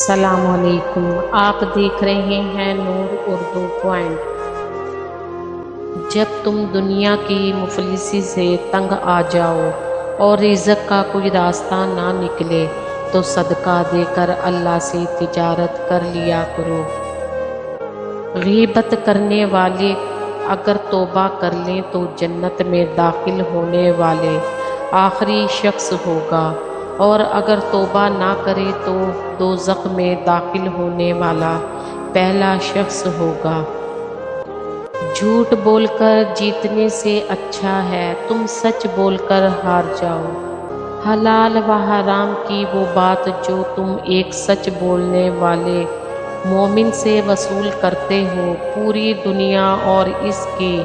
السلام علیکم، آپ دیکھ رہے ہیں نور اردو پوائنٹ۔ جب تم دنیا کی مفلسی سے تنگ آ جاؤ اور رزق کا کوئی راستہ نہ نکلے تو صدقہ دے کر اللہ سے تجارت کر لیا کرو۔ غیبت کرنے والے اگر توبہ کر لیں تو جنت میں داخل ہونے والے آخری شخص ہوگا، اور اگر توبہ نہ کرے تو دوزخ میں داخل ہونے والا پہلا شخص ہوگا۔ جھوٹ بول کر جیتنے سے اچھا ہے تم سچ بول کر ہار جاؤ۔ حلال و حرام کی وہ بات جو تم ایک سچ بولنے والے مومن سے وصول کرتے ہو پوری دنیا اور اس کی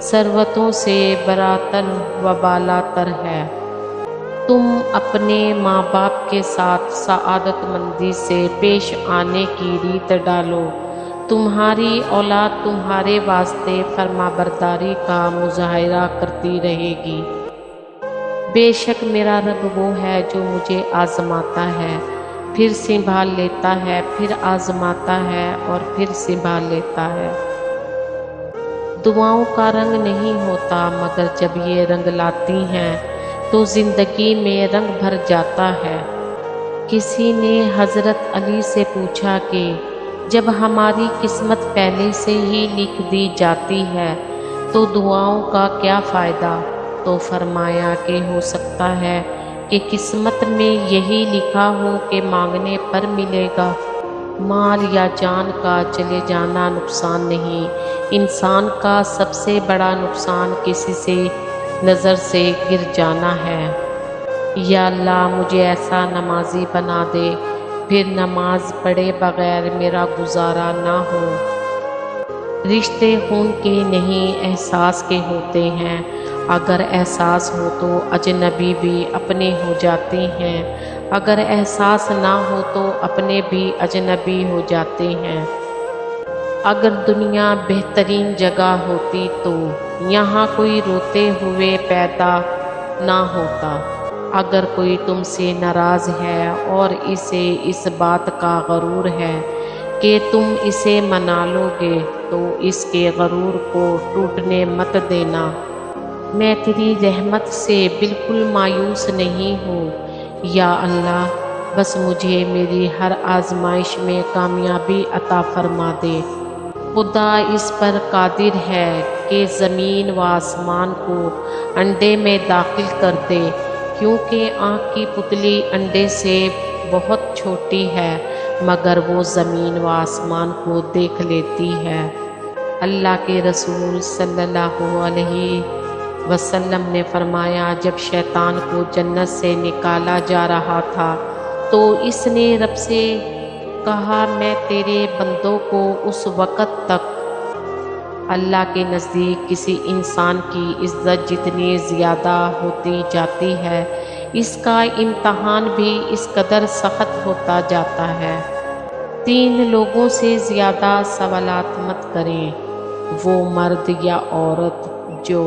ثروتوں سے براتر و بالاتر ہے۔ تم اپنے ماں باپ کے ساتھ سعادت مندی سے پیش آنے کی ریت ڈالو، تمہاری اولاد تمہارے واسطے فرما برداری کا مظاہرہ کرتی رہے گی۔ بے شک میرا رب وہ ہے جو مجھے آزماتا ہے، پھر سنبھال لیتا ہے، پھر آزماتا ہے اور پھر سنبھال لیتا ہے۔ دعاؤں کا رنگ نہیں ہوتا مگر جب یہ رنگ لاتی ہیں تو زندگی میں رنگ بھر جاتا ہے۔ کسی نے حضرت علی سے پوچھا کہ جب ہماری قسمت پہلے سے ہی لکھ دی جاتی ہے تو دعاؤں کا کیا فائدہ؟ تو فرمایا کہ ہو سکتا ہے کہ قسمت میں یہی لکھا ہو کہ مانگنے پر ملے گا۔ مال یا جان کا چلے جانا نقصان نہیں، انسان کا سب سے بڑا نقصان کسی سے نظر سے گر جانا ہے۔ یا اللہ مجھے ایسا نمازی بنا دے پھر نماز پڑھے بغیر میرا گزارا نہ ہو۔ رشتے خون کے نہیں احساس کے ہوتے ہیں، اگر احساس ہو تو اجنبی بھی اپنے ہو جاتے ہیں، اگر احساس نہ ہو تو اپنے بھی اجنبی ہو جاتے ہیں۔ اگر دنیا بہترین جگہ ہوتی تو یہاں کوئی روتے ہوئے پیدا نہ ہوتا۔ اگر کوئی تم سے ناراض ہے اور اسے اس بات کا غرور ہے کہ تم اسے منا لو گے تو اس کے غرور کو ٹوٹنے مت دینا۔ میں تیری رحمت سے بالکل مایوس نہیں ہوں، یا اللہ بس مجھے میری ہر آزمائش میں کامیابی عطا فرما دے۔ خدا اس پر قادر ہے کہ زمین و آسمان کو انڈے میں داخل کر دے، کیونکہ آنکھ کی پتلی انڈے سے بہت چھوٹی ہے مگر وہ زمین و آسمان کو دیکھ لیتی ہے۔ اللہ کے رسول صلی اللہ علیہ وسلم نے فرمایا جب شیطان کو جنت سے نکالا جا رہا تھا تو اس نے رب سے کہا میں تیرے بندوں کو اس وقت تک اللہ کے نزدیک کسی انسان کی عزت جتنی زیادہ ہوتی جاتی ہے اس کا امتحان بھی اس قدر سخت ہوتا جاتا ہے۔ 3 لوگوں سے زیادہ سوالات مت کریں، وہ مرد یا عورت جو